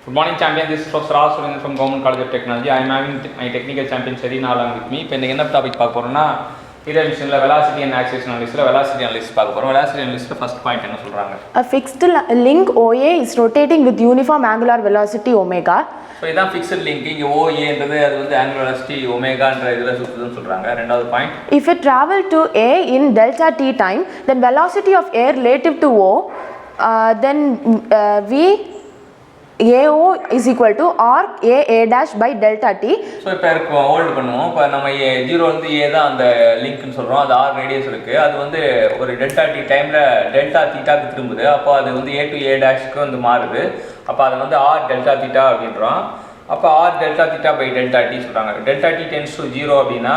Good morning, champion. This is Professor Raj Surendran from Government College of Technology. I am having my technical champion Serena along with me. இப்போ இந்த என்ன topic பார்க்க போறோம்னா ஈரல் மிஷினில் velocity and acceleration அனாலிசிஸில் velocity analysis பார்க்க போகிறோம். வெலாசிட்டி அனாலிசிஸில் ஃபர்ஸ்ட் பாயிண்ட் என்ன சொல்கிறாங்க? A fixed link OA is rotating with uniform angular velocity omega. So இதான் ஃபிக்ஸ்ட் லிங்க். இங்கே OAன்றது அது வந்து ஆங்குலர் வெலாசிட்டி ஒமேகான்ற இதில் சுற்றுதுன்னு சொல்கிறாங்க. ரெண்டாவது point, If it travel to A in delta t time, then velocity of air relative to O, then V AO is equal to R A dash by delta t. So இப்போ hold பண்ணுவோம். இப்போ நம்ம ஜீரோலேருந்து ஏ தான் அந்த லிங்க்னு சொல்கிறோம். அது R radius இருக்குது. அது வந்து ஒரு டெல்டா டி டைமில் டெல்டா தீட்டாக்கு திரும்புது. அப்போ அது வந்து ஏ டு ஏ டேஷ்க்கு வந்து மாறுது. அப்போ அதை வந்து ஆர் டெல்டா தீட்டா அப்படின்றோம். அப்போ R delta theta by delta T சொல்கிறாங்க. டெல்டா டி டென்ஸ் டு 0 அப்படின்னா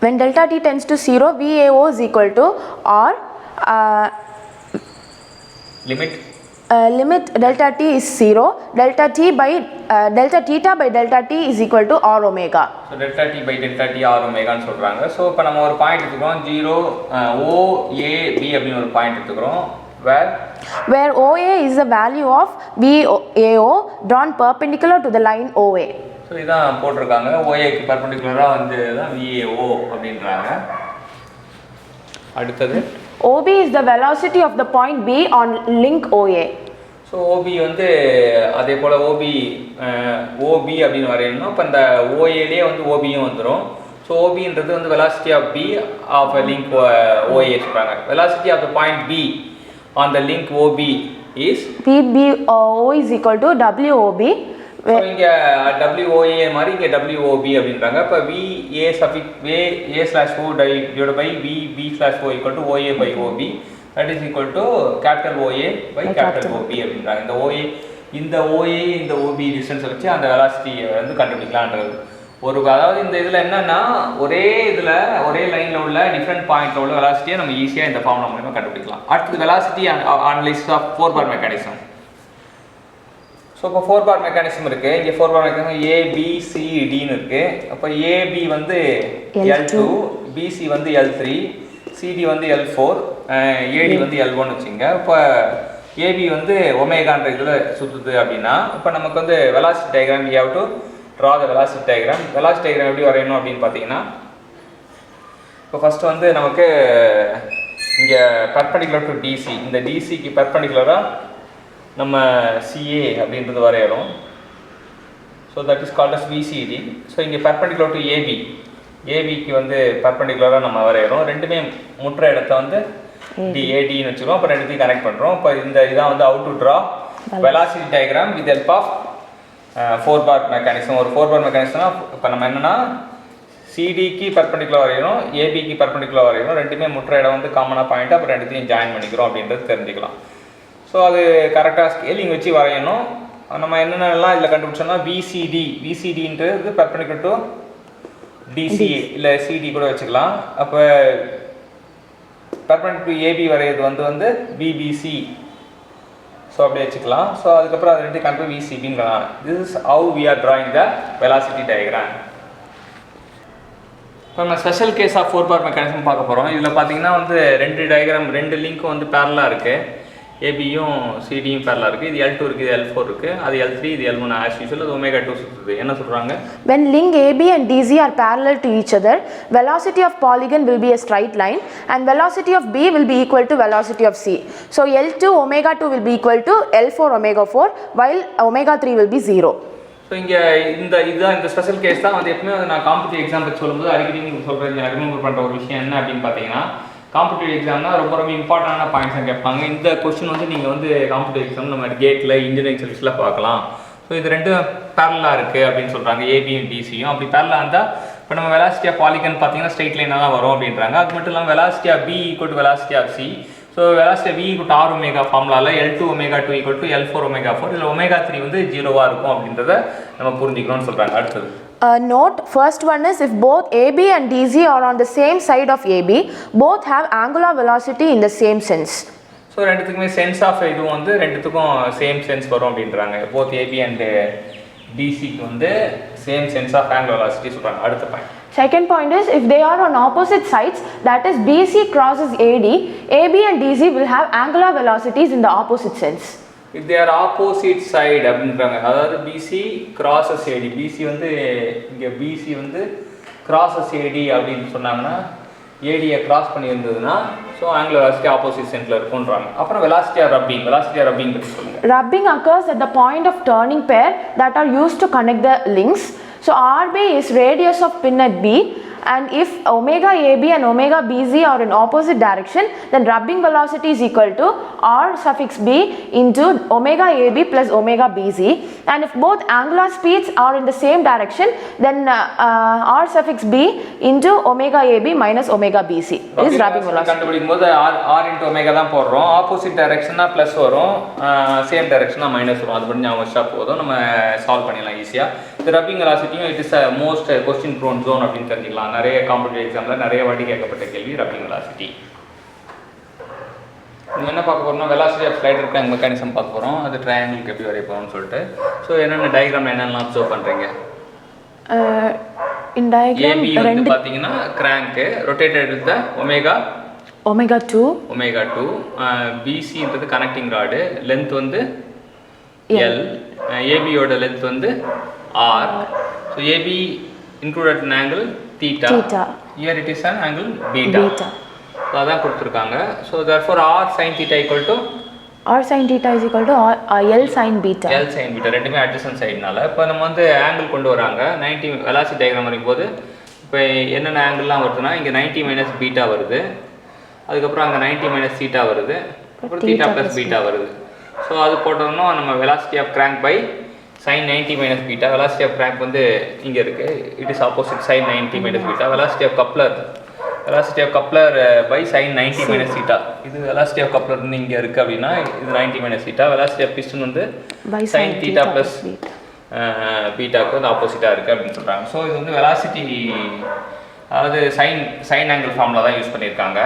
When delta t tends to 0, VAO is equal to R limit delta t is 0, delta theta by delta t is equal to R omega. So delta T by delta T R ஒமேகான்னு சொல்கிறாங்க. So இப்போ நம்ம ஒரு point எடுத்துக்கிறோம். 0 OAB அப்படின்னு ஒரு point எடுத்துக்கிறோம். where OA is the value of VAO drawn perpendicular to the line OA. So இதான் போட்டிருக்காங்க. OAக்கு பர்பெண்டிகுலராக வந்து தான் VAO அப்படின்றாங்க. அடுத்தது OB is the velocity of the point B on link OA. So OB வந்து அதே போல் OB அப்படின்னு வரையணும். இப்போ இந்த OAலேயே வந்து OBயும் வந்துடும். ஸோ OBன்றது வந்து velocity of B of a link OA சொல்கிறாங்க. Velocity of the point B on the link OB is VBO is equal to WOB. So இங்கே WOA மாதிரி இங்கே WOB அப்படின்றாங்க. இப்போ VA/O divided by VB/O equal to OA by OB, that is equal to capital OA by capital OB அப்படின்றாங்க. இந்த OA இந்த OB டிஸ்டன்ஸை வச்சு அந்த வெலாசிட்டியை வந்து கண்டுபிடிக்கலான்றது அதாவது இந்த இதில் என்னென்னா ஒரே லைனில் உள்ள டிஃப்ரெண்ட் பாயிண்டில் உள்ள வெலாசிட்டியை நம்ம ஈஸியாக இந்த ஃபார்முலா மூலமாக கண்டுபிடிக்கலாம். அடுத்தது velocity analysis of 4 bar mechanism. So இப்போ 4 bar மெக்கானிசம் இருக்குது. இங்கே 4 bar மெக்கானிசம் ABCDன்னு இருக்குது. அப்போ AB வந்து L2, BC வந்து L3, CD வந்து L4, AD வந்து L1 வச்சுங்க. இப்போ AB வந்து ஒமேகான்ற இதில் சுற்றுது அப்படின்னா இப்போ நமக்கு வந்து velocity diagram we have to draw the velocity diagram. velocity diagram எப்படி வரையணும் அப்படின்னு பார்த்தீங்கன்னா இப்போ ஃபஸ்ட்டு வந்து நமக்கு இங்கே பர்பெண்டிகுலர் டு DC, இந்த DCக்கு பர்பெண்டிகுலராக நம்ம CA அப்படின்றது வரையறோம். So that is called as VCD. So இங்கே பர்பெண்டிகுலர் டு ஏபிக்கு வந்து பர்பெண்டிகுலராக நம்ம வரையறோம். ரெண்டுமே முற்ற இடத்த வந்து ADன்னு வச்சுக்கிறோம். அப்புறம் ரெண்டுத்தையும் கனெக்ட் பண்ணுறோம். இப்போ இதான் வந்து how to draw velocity diagram with help of 4 bar mechanism. ஒரு 4 bar மெக்கானிசம்னா இப்போ நம்ம என்னென்னா சிடிக்கு பர்பெண்டிகுலர் வரையணும், ஏபிக்கு பர்பெண்டிகுலர் வரையணும். ரெண்டுமே முற்ற இடம் வந்து காமனாக பாயிண்ட். அப்புறம் ரெண்டுத்தையும் ஜாயின் பண்ணிக்கிறோம் அப்படின்றது தெரிஞ்சுக்கலாம். ஸோ அது கரெக்டாக ஸ்கேலிங் வச்சு வரையணும். நம்ம என்னென்னலாம் இதில் கண்டுபிடிச்சோம்னா விசிடின்றது பர்பெண்டிகுலர் டு டிசிஏ இல்லை சிடி கூட வச்சுக்கலாம். அப்போ பர்பெண்டிகுலர் டு ஏபி வரைகிறது வந்து பிபிசி. ஸோ அப்படியே வச்சுக்கலாம். ஸோ அதுக்கப்புறம் அது ரெண்டு கண்டிப்பாக விசிபின்னு. This is how we are drawing the velocity diagram. இப்போ நம்ம special case of 4 bar mechanism பார்க்க போகிறோம். இதில் பார்த்தீங்கன்னா வந்து ரெண்டு லிங்க்கும் வந்து பேரலாக இருக்குது. ஏபியும் சிடியும் பேரலாக இருக்குது. இது L2 இருக்குது, இது L4 இருக்குது, அது L3, இது L1 ஆஸ் யூசுவல். அது ஒமேகா 2 சுற்றுது. என்ன சொல்கிறாங்க? When link AB and DC are parallel to each other, velocity of polygon will be a straight line and velocity of B will be equal to velocity of C. So L2 omega 2 will be equal to L4 omega 4 while omega 3 will be 0. So இங்கே இதுதான் இந்த special case தான் வந்து எப்பவுமே நான் competitive exam பற்றி சொல்லும்போது அடிக்கடி நீங்கள் சொல்கிறேன் ரிமெம்பர் பண்ணுற ஒரு விஷயம் என்ன அப்படின்னு பார்த்தீங்கன்னா காம்படிட்டிவ் எக்ஸாம்னா ரொம்ப இம்பார்ட்டண்டான பாயிண்ட்ஸ் கேட்பாங்க. இந்த கொஸ்டின் வந்து நீங்கள் வந்து காம்படிட்டிவ் எக்ஸாம் நம்ம கேட்டில் இன்ஜினியரிங் சர்வீஸில் பார்க்கலாம். ஸோ இது ரெண்டும் பேரலாக இருக்குது அப்படின்னு சொல்கிறாங்க. ஏபியும் டிசியும் அப்படி பேரலாக இருந்தால் இப்போ நம்ம வெலாசிட்டி ஆஃப் பாலிகன் பார்த்தீங்கன்னா ஸ்ட்ரெயிட் லைனாக தான் வரும் அப்படின்றாங்க. அது மட்டும் இல்லாமல் velocity of B equal to velocity of C. So velocity V equal to R omega ஃபார்முலாவில் L2 omega 2 equal to L4 omega 4. இதில் omega 3 வந்து 0வாக இருக்கும் அப்படின்றத நம்ம புரிஞ்சுக்கணும்னு சொல்கிறாங்க. அடுத்தது note, first one is if both AB and DC are on the same side of AB, both have angular velocity in the same sense. So ரெண்டுத்துக்குமே sense of இதுவும் வந்து ரெண்டுத்துக்கும் சேம் சென்ஸ் வரும் அப்படின்றாங்க. போத் ஏபி அண்ட் டிசிக்கு வந்து same sense of angular velocity சொல்கிறாங்க. அடுத்த point. Second point is if they are on opposite sides, that is BC crosses AD, AB and DC will have angular velocities in the opposite sense. if they are opposite side அப்படின்றாங்க, அதாவது BC crosses AD, BC வந்து இங்கே BC வந்து crosses AD அப்படின்னு சொன்னாங்கன்னா ADயை cross பண்ணியிருந்ததுன்னா so angular velocity opposite சென்டரில் இருக்குன்றாங்க. அப்புறம் வெலாசிட்டி ஆர் ரப்பிங் பற்றி சொல்லுங்கள். Rubbing occurs at the point of turning pair that are used to connect the links. So RB is radius of pin at B, and if omega AB and omega BZ are in opposite direction, then rubbing velocity is equal to R suffix B into omega AB plus omega BZ, and if both angular speeds are in the same direction, then R suffix B into omega AB minus omega BC is rubbing velocity. கண்டுபிடிக்கும் போது R into omega தான் போடுறோம். Opposite டைரக்ஷனா plus வரும், same டைரக்ஷனா minus வரும். அது பண்ணி ஞாபகம் வச்சா போதும், நம்ம சால்வ் பண்ணிடலாம் ஈஸியாக. இந்த ரப்பிங் வெலாசிட்டியும் it is most question prone zone அப்படின்னு தெரிஞ்சுக்கலாம். நிறைய காம்படிட்டிவ் எக்ஸாமில் நிறைய வாட்டி கேட்கப்பட்ட கேள்வி ரப்பிங் வெலாசிட்டி. நம்ம என்ன பார்க்க போகிறோம்னா velocity of slider crank mechanism பார்க்க போகிறோம். அது ட்ரையாங்கிளுக்கு எப்படி வரைய போகிறோம்னு சொல்லிட்டு. ஸோ என்னென்ன டயக்ராமில் என்னென்னலாம் அப்சர்வ் பண்ணுறீங்க? In diagram AB வந்து பார்த்தீங்கன்னா கிராங்க்கு ரொட்டேட்டட் வித் omega 2 BCன்றது கனெக்டிங் ராடு, லென்த் வந்து L, ABயோட லென்த் வந்து R. So AB included an angle theta. Here it is an angle beta. So அதான் கொடுத்துருக்காங்க. So therefore R sin theta equal to R sin theta is equal to L sin beta. L sin beta ரெண்டுமே adjacent sideனால இப்போ நம்ம வந்து angle கொண்டு வராங்க. 90 velocity diagram வரைக்கும்போது இப்போ என்னென்ன ஆங்கிள்லாம் வருதுன்னா இங்கே 90 மைனஸ் பீட்டா வருது, அதுக்கப்புறம் அங்கே 90 மைனஸ் தீட்டா வருது, அப்புறம் தீட்டா ப்ளஸ் பீட்டா வருது. ஸோ அது போட்டோம்னா நம்ம velocity of crank by sin 90 minus beta, velocity of crank வந்து இங்க இருக்கு, it is opposite sin 90 minus beta. velocity of coupler by sin 90 minus theta. இது velocity of coupler வந்து இங்க இருக்கு அப்படின்னா இது 90 minus theta. velocity of piston வந்து sin theta plus பீட்டாக்கு வந்து ஆப்போசிட்டா இருக்கு அப்படின்னு சொல்றாங்க. ஸோ இது வந்து வெலாசிட்டி, அதாவது சைன் ஆங்கிள் ஃபார்முலா தான் யூஸ் பண்ணியிருக்காங்க.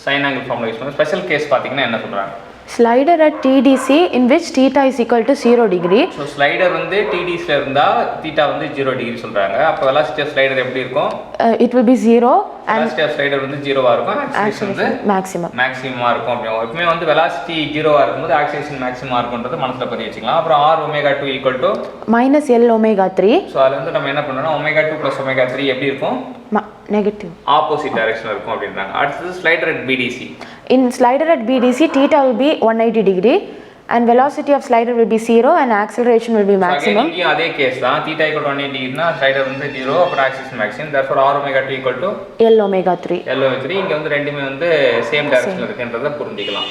சைன் ஆங்கிள் ஃபார்முலா யூஸ் பண்ணி ஸ்பெஷல் கேஸ் பார்த்தீங்கன்னா என்ன சொல்றாங்க? Slider at TDC in which theta is equal to 0 degree. So slider வந்து TDC ல இருந்தா theta வந்து 0 டிகிரி சொல்றாங்க. அப்ப velocity of slider எப்படி இருக்கும்? It will be 0 and velocity of slider வந்து 0 ஆ இருக்கும், acceleration வந்து maximum ஆ இருக்கும். அப்போ எப்பவுமே வந்து velocity 0 ஆ இருக்கும்போது acceleration maximum ஆ இருக்கும்ன்றது மனசுல பதிய வச்சுக்கலாம். அப்புறம் R omega 2 equal to minus L omega 3. So அதுல வந்து நம்ம என்ன பண்ணனும்னா omega 2 plus omega 3 எப்படி இருக்கும்? Negative. Opposite direction இருக்கும் அப்படின்றாங்க. அடுத்து slider at BDC. In slider at BDC, theta will be 180 degree and velocity of slider will be 0 and acceleration will be maximum. So again அதே கேஸ் தான், theta equal to 180 degree னா slider வந்து 0, அப்புறம் acceleration maximum. Therefore R omega 2 equal to L omega 3. L omega 3. இங்க வந்து ரெண்டுமே வந்து same டைரக்ஷன்ல இருக்குன்றத புரிஞ்சிக்கலாம்.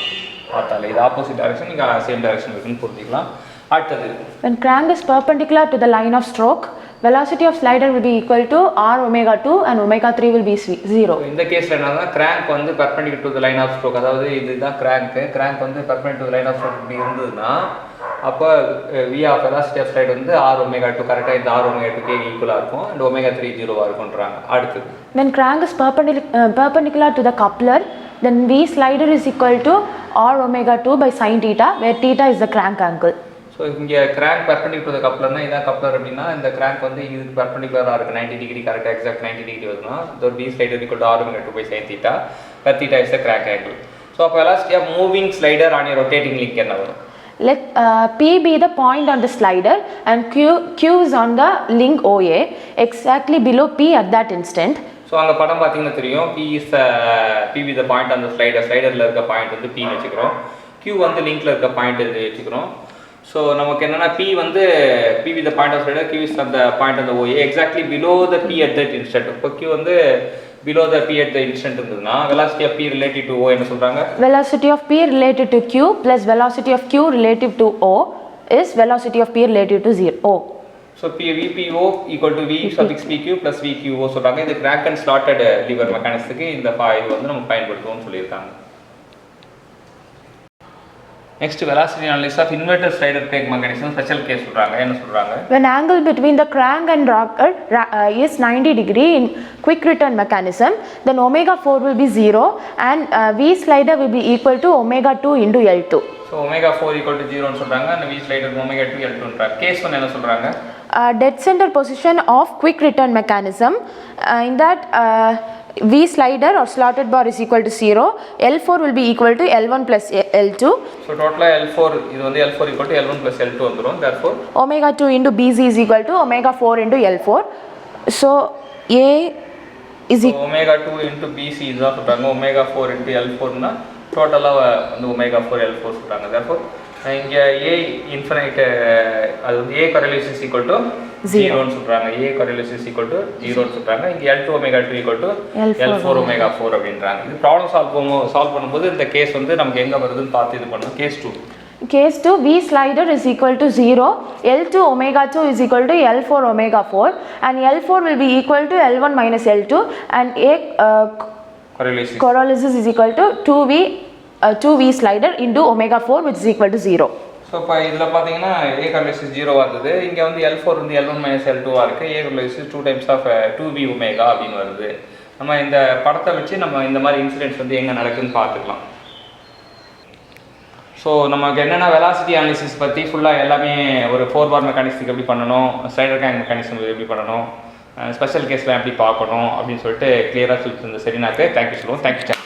பார்த்தாலே இது ஆப்போசிட் டைரக்ஷன், இங்க சேம் டைரக்ஷன் இருக்குன்னு புரிஞ்சிக்கலாம். அடுத்து when crank is perpendicular to the line of stroke, velocity of slider will be equal to R omega 2 and omega 3 will be 0. இந்த கேஸ்ல என்னன்னா crank வந்து perpendicular to the line of stroke, அதாவது இதுதான் crank வந்து perpendicular to the line of stroke இப்படி இருந்ததுன்னா அப்ப v of velocity of slider வந்து R omega 2 கரெக்ட்டா இந்த R omega 2 க்கு ஈக்குவலா இருக்கும் and omega 3 0 ஆ இருக்கும்ன்றாங்க. அடுத்து when crank is perpendicular to the coupler, then v slider is equal to R omega 2 by sin theta, where theta is the crank angle. So இங்கே crank perpendicular to the கப்ளர்னா இதான் coupler அப்படின்னா இந்த crank வந்து இதுக்கு பர்பெண்டிகுலராக இருக்குது 90 degree கரெக்டாக exact 90 degree வருதுன்னா the b slider equal to R omega 2 by sin theta, where theta is the crank angle. So அப்போ velocity of moving slider on a rotating link என்ன வரும்? Let P be the point on the slider and Q is on the link OA exactly below P at that instant. So அங்கே படம் பார்த்தீங்கன்னா தெரியும், P be the point on the slider, ஸ்லைடரில் இருக்க point வந்து P வச்சுக்கிறோம், Q வந்து லிங்க்ல இருக்க பாயிண்ட் வச்சுக்கிறோம். ஸோ நமக்கு என்னன்னா P வந்து P with the point of slider, Q is from the point on the OA exactly below the P at that instant. இப்போ Q வந்து below the P at the instant இருந்ததுன்னா velocity of P related to O என்ன சொல்றாங்க? Velocity of P related to Q plus velocity of Q relative to O is velocity of P relative to 0. So VPO equal to V suffix PQ plus VQO சொல்றாங்க. இது crank and slotted lever mechanismக்கு இந்த இது வந்து நம்ம பயன்படுத்துவோம்னு சொல்லியிருக்காங்க. Next, velocity analysis of inverted slider crank mechanism, special case சொல்றாங்க. என்ன சொல்றாங்க? When angle between the crank and rocker is 90 degree in quick return mechanism, then omega 4 will be 0 and V slider will be equal to omega 2 into L2. So omega 4 equal to 0 னு சொல்றாங்க and V slider omega 2 L2 ன்றாங்க. Case 1 என்ன சொல்றாங்க? Dead center position of quick return mechanism. In that V slider or slotted bar is equal to 0. L4 will be equal to L1 plus L2. So total L4 இது வந்து L4 equal to L1 plus L2 வந்துரும். Therefore omega 2 into BC is equal to omega 4 into L4. So A is so omega 2 into BC இதுதான் சொல்றாங்க. omega 4 into L4 னா டோட்டலா வந்து omega 4 L4 சொல்றாங்க. Therefore இங்க A infinite அது வந்து A correlation is equal to 0 னு சொல்றாங்க. A correlation is equal to 0 னு சொல்றாங்க. இங்க L2 omega 2 equal to L4 omega 4 அப்படின்றாங்க. இது ப்ராப்ளம் சால்வ் பண்ணும்போது இந்த கேஸ் வந்து நமக்கு எங்க வருதுன்னு பார்த்து இது பண்ணனும். Case 2. Case 2, V slider is equal to 0, L2 omega 2 is equal to L4 omega 4 and L4 will be equal to L1 minus L2 and A correlation is equal to 2V slider into omega 4 which is equal to 0. So இப்போ இதில் பார்த்தீங்கன்னா A correlation 0 வந்தது. இங்கே வந்து L4 வந்து L1 minus L2 இருக்குது. A correlation 2 times of 2V omega அப்படின்னு வருது. நம்ம இந்த படத்தை வச்சு நம்ம இந்த மாதிரி இன்சிடென்ட்ஸ் வந்து எங்கே நடக்குதுன்னு பார்த்துக்கலாம். ஸோ நமக்கு என்னென்னா வெலாசிட்டி அனாலிசிஸ் பற்றி ஃபுல்லாக எல்லாமே ஒரு 4 bar மெக்கானிக்ஸுக்கு எப்படி பண்ணணும், ஸ்லைடர் கேங் மெக்கானிசம் எப்படி பண்ணணும், ஸ்பெஷல் கேஸில் எப்படி பார்க்கணும் அப்படின்னு சொல்லிட்டு கிளியராக சொல்லிட்டு இருந்த சரினாக்கு தேங்க்யூ சொல்லுவோம். தேங்க்யூ.